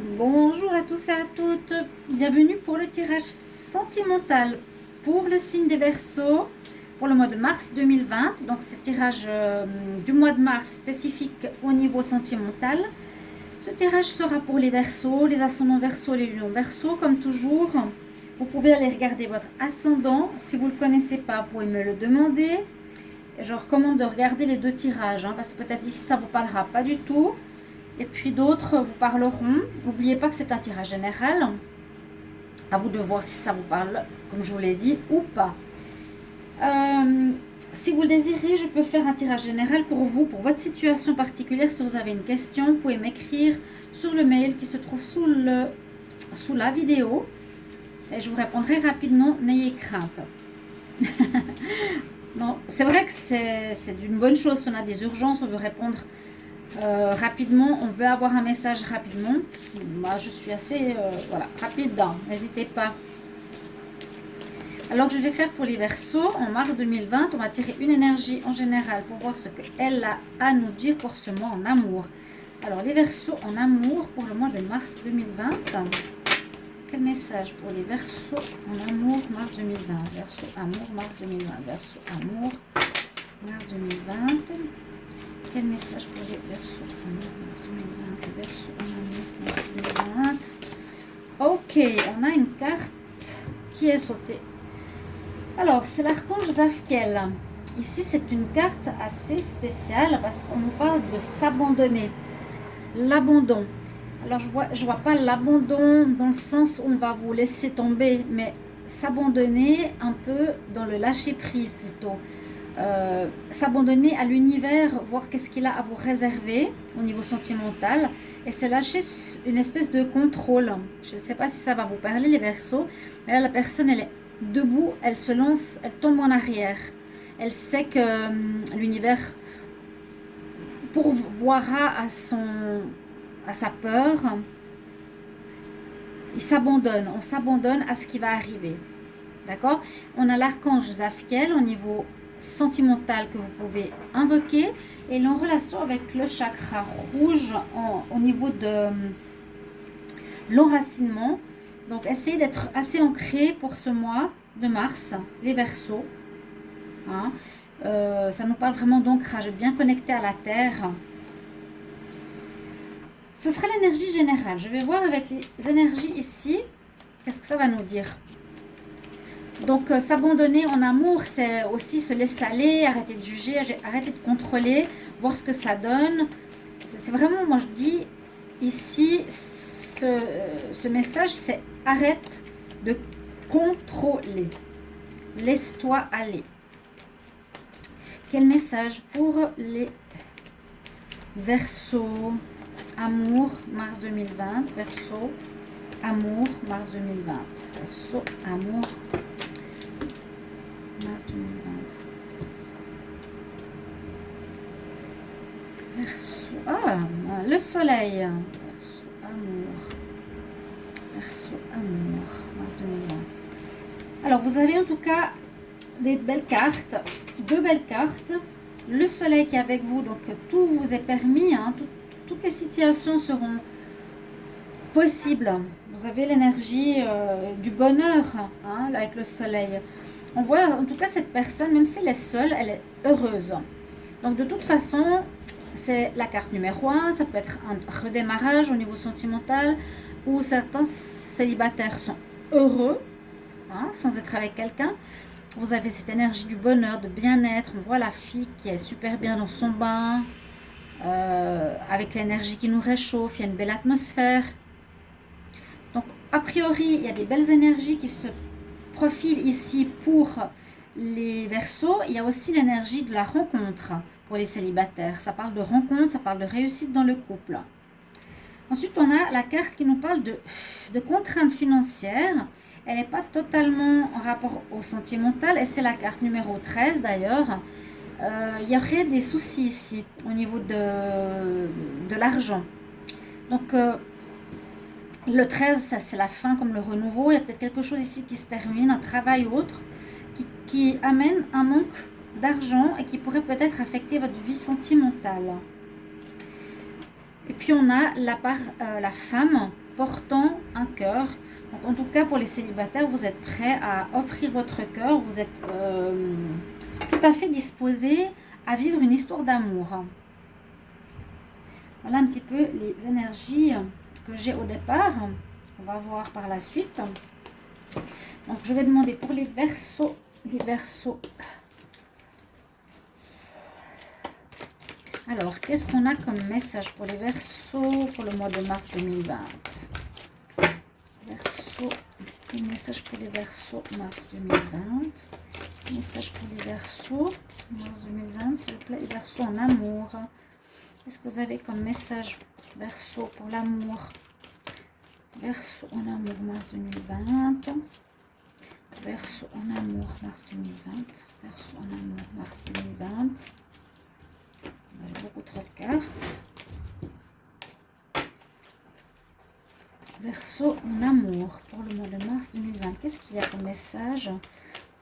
Bonjour à tous et à toutes, bienvenue pour le tirage sentimental pour le signe des Verseaux pour le mois de mars 2020. Donc c'est tirage du mois de mars spécifique au niveau sentimental. Ce tirage sera pour les Verseaux, les ascendants Verseaux, les lions Verseaux comme toujours. Vous pouvez aller regarder votre ascendant. Si vous ne le connaissez pas, vous pouvez me le demander. Et je recommande de regarder les deux tirages parce que peut-être ici ça ne vous parlera pas du tout. Et puis d'autres vous parleront. N'oubliez pas que c'est un tirage général. À vous de voir si ça vous parle, comme je vous l'ai dit, ou pas. Si vous le désirez, je peux faire un tirage général pour vous, pour votre situation particulière. Si vous avez une question, vous pouvez m'écrire sur le mail qui se trouve sous la vidéo. Et je vous répondrai rapidement, n'ayez crainte. Non, c'est vrai que c'est d'une bonne chose. Si on a des urgences, on veut répondre rapidement, on veut avoir un message rapidement. Moi, je suis assez rapide, hein. N'hésitez pas. Alors, je vais faire pour les Verseaux en mars 2020. On va tirer une énergie en général pour voir ce qu'elle a à nous dire pour ce mois en amour. Alors, les Verseaux en amour pour le mois de mars 2020. Quel message pour les Verseaux en amour mars 2020? Verseaux amour mars 2020. Verseaux amour mars 2020. Quel message pour les Verseaux en amour mars 2020? Verseaux en amour mars 2020. Ok, on a une carte qui est sautée. Alors, c'est l'archange Zadkiel. Ici, c'est une carte assez spéciale parce qu'on nous parle de s'abandonner. L'abandon. Alors, je vois pas l'abandon dans le sens où on va vous laisser tomber, mais s'abandonner un peu dans le lâcher-prise plutôt. S'abandonner à l'univers, voir qu'est-ce qu'il a à vous réserver au niveau sentimental. Et c'est lâcher une espèce de contrôle. Je ne sais pas si ça va vous parler, les Verseaux. Mais là, la personne, elle est debout, elle se lance, elle tombe en arrière. Elle sait que l'univers pourvoira à sa peur. Il s'abandonne, on s'abandonne à ce qui va arriver. D'accord? On a l'archange Zadkiel au niveau sentimental que vous pouvez invoquer et il est en relation avec le chakra rouge au niveau de l'enracinement. Donc essayez d'être assez ancré pour ce mois de mars, les Verseaux. Hein? Ça nous parle vraiment d'ancrage, bien connecté à la terre. Ce sera l'énergie générale. Je vais voir avec les énergies ici, qu'est-ce que ça va nous dire. Donc s'abandonner en amour, c'est aussi se laisser aller, arrêter de juger, arrêter de contrôler, voir ce que ça donne. C'est vraiment, moi je dis ici, ce message, c'est arrête de contrôler. Laisse-toi aller. Quel message pour les Verseaux? Amour, mars 2020. Verseaux, amour, mars 2020. Verseaux, amour, mars 2020. Verseau, le soleil. Verseau, amour. Verseau, amour, mars 2020. Alors, vous avez en tout cas des belles cartes, deux belles cartes. Le soleil qui est avec vous, donc tout vous est permis, hein, toutes les situations seront possibles. Vous avez l'énergie du bonheur hein, avec le soleil. On voit en tout cas cette personne, même si elle est seule, elle est heureuse. Donc de toute façon, c'est la carte numéro 1. Ça peut être un redémarrage au niveau sentimental où certains célibataires sont heureux hein, sans être avec quelqu'un. Vous avez cette énergie du bonheur, de bien-être. On voit la fille qui est super bien dans son bain, avec l'énergie qui nous réchauffe. Il y a une belle atmosphère. Donc, a priori, il y a des belles énergies qui se profilent ici pour les Verseaux. Il y a aussi l'énergie de la rencontre pour les célibataires. Ça parle de rencontre, ça parle de réussite dans le couple. Ensuite, on a la carte qui nous parle de contraintes financières. Elle n'est pas totalement en rapport au sentimental et c'est la carte numéro 13 d'ailleurs. Il y aurait des soucis ici au niveau de l'argent. Donc le 13, ça c'est la fin comme le renouveau. Il y a peut-être quelque chose ici qui se termine, un travail ou autre, qui amène un manque d'argent et qui pourrait peut-être affecter votre vie sentimentale. Et puis on a la femme portant un cœur. Donc en tout cas pour les célibataires, vous êtes prêts à offrir votre cœur, vous êtes tout à fait disposés à vivre une histoire d'amour. Voilà un petit peu les énergies que j'ai au départ. On va voir par la suite. Donc je vais demander pour les Verseaux. Les Verseaux. Alors, qu'est-ce qu'on a comme message pour les Verseaux pour le mois de mars 2020? Verseaux, un message pour les Verseaux mars 2020. Message pour les Verseaux mars 2020, s'il vous plaît. Les Verseaux en amour. Qu'est-ce que vous avez comme message Verseaux pour l'amour? Verseaux en amour mars 2020. Verseau en amour, mars 2020. Verseau en amour, mars 2020. J'ai beaucoup trop de cartes. Verseau en amour pour le mois de mars 2020. Qu'est-ce qu'il y a comme message?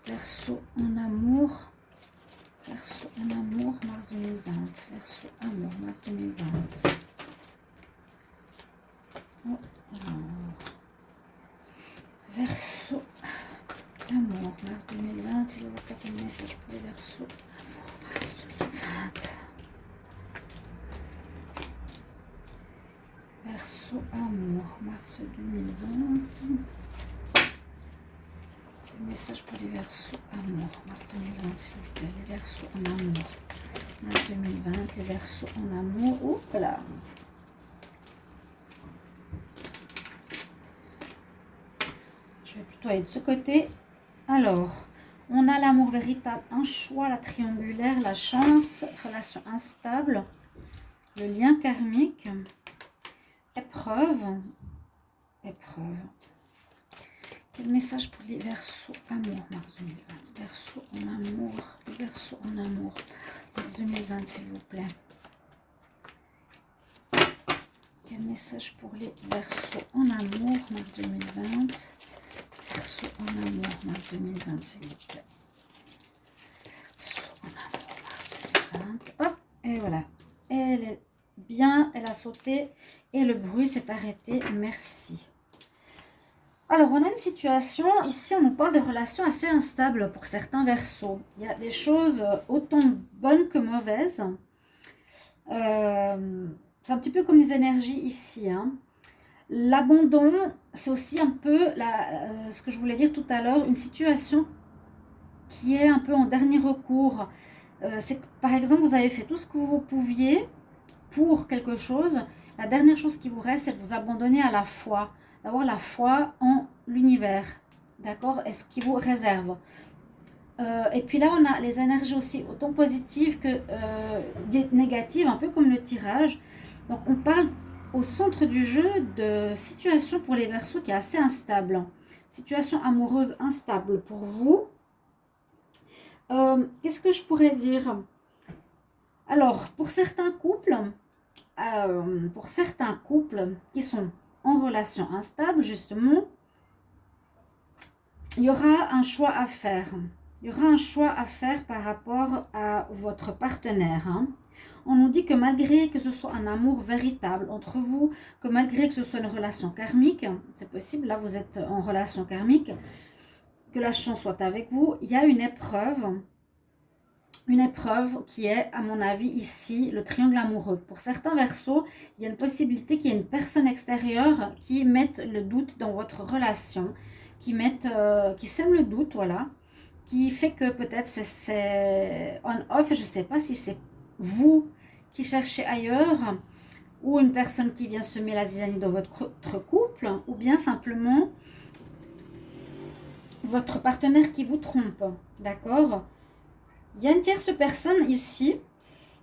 Verseau en amour. Verseau en amour, mars 2020. Verseau amour, mars 2020. Oh, amour. Verseau amour, mars 2020, s'il vous plaît, un message pour les Verseaux. Amour, mars 2020. Verseau amour, mars 2020. Un message pour les Verseaux amour, mars 2020, s'il vous plaît. Les Verseaux en amour, mars 2020. Les Verseaux en amour. Oh là. Je vais plutôt aller de ce côté. Alors, on a l'amour véritable, un choix, la triangulaire, la chance, relation instable, le lien karmique, épreuve, épreuve. Quel message pour les Verseaux amour, mars 2020? Verseaux en amour, les Verseaux en amour, mars 2020, s'il vous plaît. Quel message pour les Verseaux en amour, mars 2020? Verseau en amour, mars 2020, s'il vous plaît. Verseau en amour, mars 2020. Hop, et voilà. Elle est bien, elle a sauté et le bruit s'est arrêté. Merci. Alors, on a une situation, ici, on nous parle de relations assez instables pour certains Verseaux. Il y a des choses autant bonnes que mauvaises. C'est un petit peu comme les énergies ici, hein. L'abandon, c'est aussi un peu ce que je voulais dire tout à l'heure, une situation qui est un peu en dernier recours. C'est que, par exemple, vous avez fait tout ce que vous pouviez pour quelque chose. La dernière chose qui vous reste, c'est de vous abandonner à la foi, d'avoir la foi en l'univers, d'accord, et ce qui vous réserve. Et puis là, on a les énergies aussi autant positives que négatives, un peu comme le tirage. Donc, on parle au centre du jeu de situation pour les Verseaux qui est assez instable. Situation amoureuse instable pour vous. Qu'est-ce que je pourrais dire? Alors, pour certains couples qui sont en relation instable, justement, il y aura un choix à faire. Il y aura un choix à faire par rapport à votre partenaire, hein. On nous dit que malgré que ce soit un amour véritable entre vous, que malgré que ce soit une relation karmique, c'est possible, là vous êtes en relation karmique, que la chance soit avec vous, il y a une épreuve qui est, à mon avis, ici, le triangle amoureux. Pour certains Verseaux, il y a une possibilité qu'il y ait une personne extérieure qui mette le doute dans votre relation, qui sème le doute, voilà, qui fait que peut-être c'est on-off, je ne sais pas si c'est vous qui cherchez ailleurs ou une personne qui vient semer la zizanie dans votre couple ou bien simplement votre partenaire qui vous trompe, d'accord? Il y a une tierce personne ici,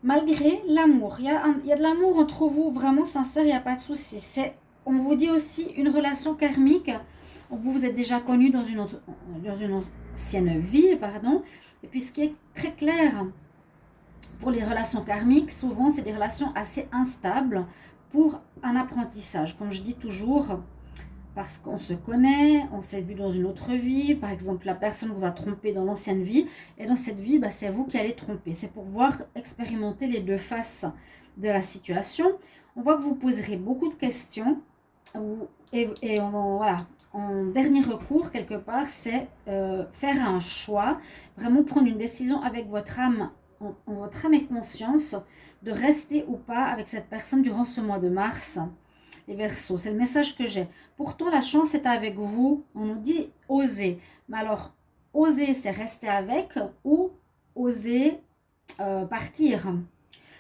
malgré l'amour. Il y a de l'amour entre vous, vraiment sincère, il n'y a pas de souci. On vous dit aussi une relation karmique. Vous êtes déjà connu dans une ancienne vie, pardon. Et puis ce qui est très clair pour les relations karmiques, souvent c'est des relations assez instables pour un apprentissage. Comme je dis toujours, parce qu'on se connaît, on s'est vu dans une autre vie. Par exemple, la personne vous a trompé dans l'ancienne vie. Et dans cette vie, c'est vous qui allez tromper. C'est pour pouvoir expérimenter les deux faces de la situation. On voit que vous poserez beaucoup de questions. Voilà, en dernier recours, quelque part, c'est faire un choix, vraiment prendre une décision avec votre âme, en votre âme et conscience, de rester ou pas avec cette personne durant ce mois de mars. Les Verseaux, c'est le message que j'ai. Pourtant, la chance est avec vous. On nous dit oser. Mais alors, oser, c'est rester avec ou oser partir.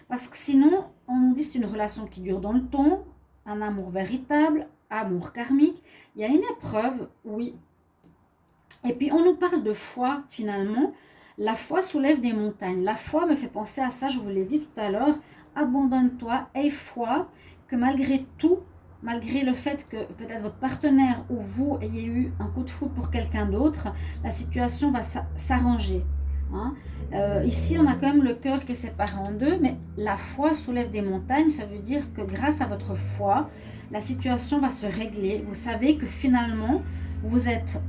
Parce que sinon, on nous dit c'est une relation qui dure dans le temps, un amour véritable, amour karmique. Il y a une épreuve, oui. Et puis, on nous parle de foi, finalement. La foi soulève des montagnes. La foi me fait penser à ça, je vous l'ai dit tout à l'heure. Abandonne-toi, aie foi que malgré tout, malgré le fait que peut-être votre partenaire ou vous ayez eu un coup de foudre pour quelqu'un d'autre, la situation va s'arranger. Hein. Ici, on a quand même le cœur qui est séparé en deux, mais la foi soulève des montagnes. Ça veut dire que grâce à votre foi, la situation va se régler. Vous savez que finalement, vous êtes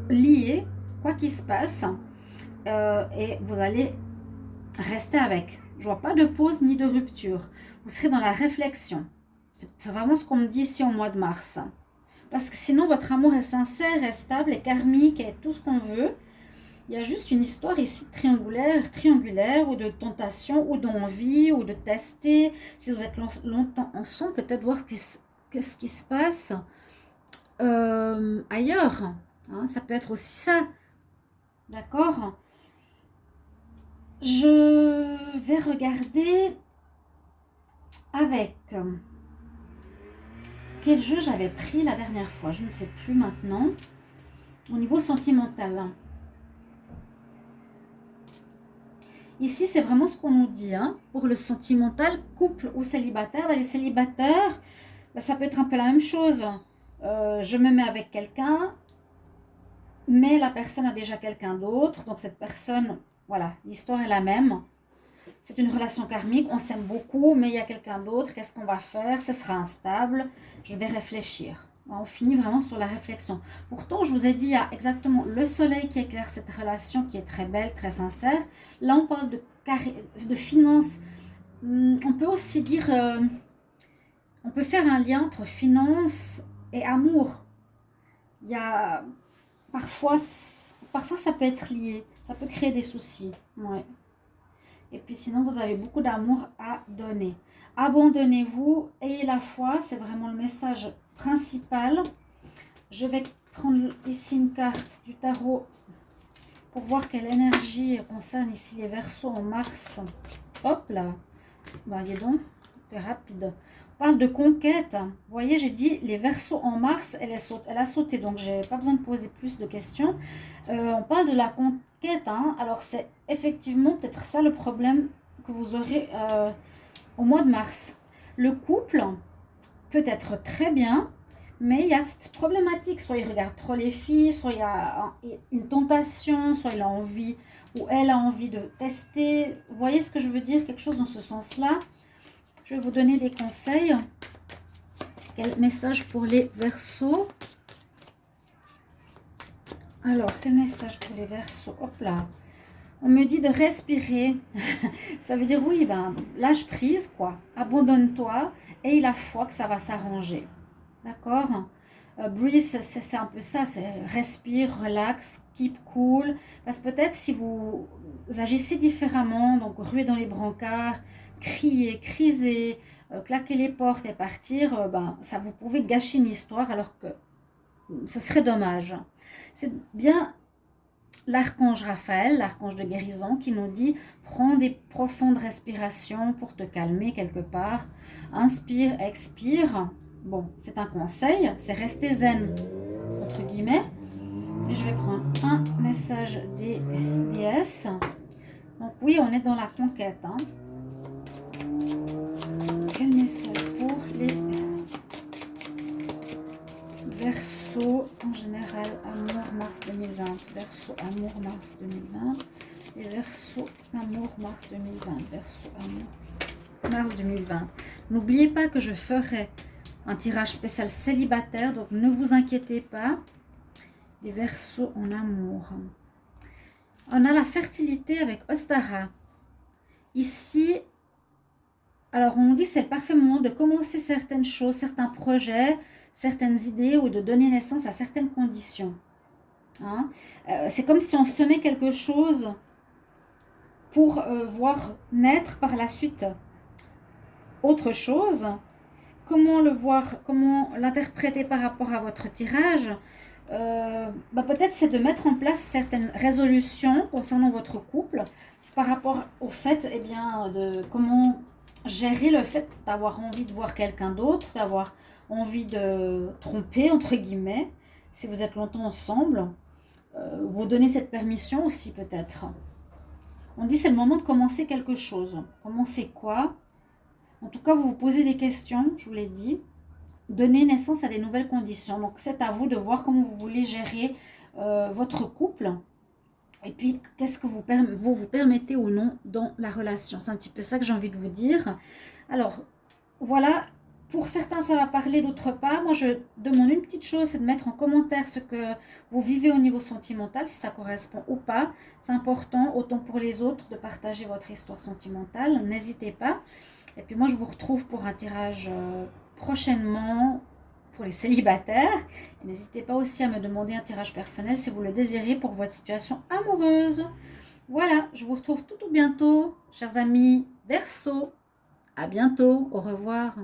liés, quoi qu'il se passe, et vous allez rester avec. Je vois pas de pause ni de rupture. Vous serez dans la réflexion. C'est vraiment ce qu'on me dit ici au mois de mars. Parce que sinon, votre amour est sincère, est stable, est karmique, est tout ce qu'on veut. Il y a juste une histoire ici triangulaire, ou de tentation, ou d'envie, ou de tester. Si vous êtes longtemps ensemble, peut-être voir qu'est-ce qui se passe ailleurs. Hein, ça peut être aussi ça. D'accord? Je vais regarder avec quel jeu j'avais pris la dernière fois. Je ne sais plus maintenant. Au niveau sentimental. Ici, c'est vraiment ce qu'on nous dit. Hein. Pour le sentimental, couple ou célibataire. Là, les célibataires, ça peut être un peu la même chose. Je me mets avec quelqu'un, mais la personne a déjà quelqu'un d'autre. Donc, cette personne, voilà, l'histoire est la même. C'est une relation karmique, on s'aime beaucoup, mais il y a quelqu'un d'autre. Qu'est-ce qu'on va faire? Ce sera instable. Je vais réfléchir. On finit vraiment sur la réflexion. Pourtant, je vous ai dit, il y a exactement le soleil qui éclaire cette relation qui est très belle, très sincère. Là, on parle de finances. On peut aussi dire, on peut faire un lien entre finance et amour. Il y a parfois ça peut être lié. Ça peut créer des soucis. Ouais. Et puis sinon, vous avez beaucoup d'amour à donner. Abandonnez-vous, ayez la foi, c'est vraiment le message principal. Je vais prendre ici une carte du tarot pour voir quelle énergie concerne ici les Verseaux en mars. Hop là, voyez donc, c'est rapide. On parle de conquête. Vous voyez, j'ai dit les Verseaux en mars, elle a sauté, donc j'ai pas besoin de poser plus de questions. On parle de la conquête, hein. Alors c'est effectivement peut-être ça le problème que vous aurez au mois de mars. Le couple peut être très bien, mais il y a cette problématique. Soit il regarde trop les filles, soit il y a une tentation, soit il a envie ou elle a envie de tester. Vous voyez ce que je veux dire? Quelque chose dans ce sens-là. Je vais vous donner des conseils. Quel message pour les Verseaux? Alors, quel message pour les Verseaux? Hop là. On me dit de respirer. Ça veut dire, oui, ben, lâche prise, quoi. Abandonne-toi et la foi que ça va s'arranger. D'accord? Breathe, c'est un peu ça. C'est respire, relax, keep cool. Parce que peut-être si vous agissez différemment, donc ruer dans les brancards, crier, criser, claquer les portes et partir, ben, ça vous pouvez gâcher une histoire alors que ce serait dommage. C'est bien l'archange Raphaël, l'archange de guérison, qui nous dit prends des profondes respirations pour te calmer quelque part. Inspire, expire. Bon, c'est un conseil, c'est rester zen, entre guillemets. Et je vais prendre un message des déesses. Donc oui, on est dans la conquête. Hein. Quel message pour les Verseaux en général, amour mars 2020, Verseau amour mars 2020 et Verseau amour mars 2020, Verseau amour mars 2020. N'oubliez pas que je ferai un tirage spécial célibataire, donc ne vous inquiétez pas. Les Verseaux en amour. On a la fertilité avec Ostara. Ici, Alors, on nous dit que c'est le parfait moment de commencer certaines choses, certains projets, certaines idées ou de donner naissance à certaines conditions. Hein. C'est comme si on semait quelque chose pour voir naître par la suite autre chose. Comment le voir, comment l'interpréter par rapport à votre tirage? Peut-être c'est de mettre en place certaines résolutions concernant votre couple par rapport au fait, eh bien, de comment gérer le fait d'avoir envie de voir quelqu'un d'autre, d'avoir envie de tromper, entre guillemets, si vous êtes longtemps ensemble. Vous donnez cette permission aussi peut-être. On dit c'est le moment de commencer quelque chose. Commencer quoi? En tout cas, vous vous posez des questions, je vous l'ai dit. Donner naissance à des nouvelles conditions. Donc, c'est à vous de voir comment vous voulez gérer votre couple. Et puis, qu'est-ce que vous permettez ou non dans la relation. C'est un petit peu ça que j'ai envie de vous dire. Alors, voilà. Pour certains, ça va parler, d'autres pas. Moi, je demande une petite chose, c'est de mettre en commentaire ce que vous vivez au niveau sentimental, si ça correspond ou pas. C'est important, autant pour les autres, de partager votre histoire sentimentale. N'hésitez pas. Et puis moi, je vous retrouve pour un tirage prochainement pour les célibataires. N'hésitez pas aussi à me demander un tirage personnel si vous le désirez pour votre situation amoureuse. Voilà, je vous retrouve tout bientôt, chers amis Verseau. À bientôt, au revoir.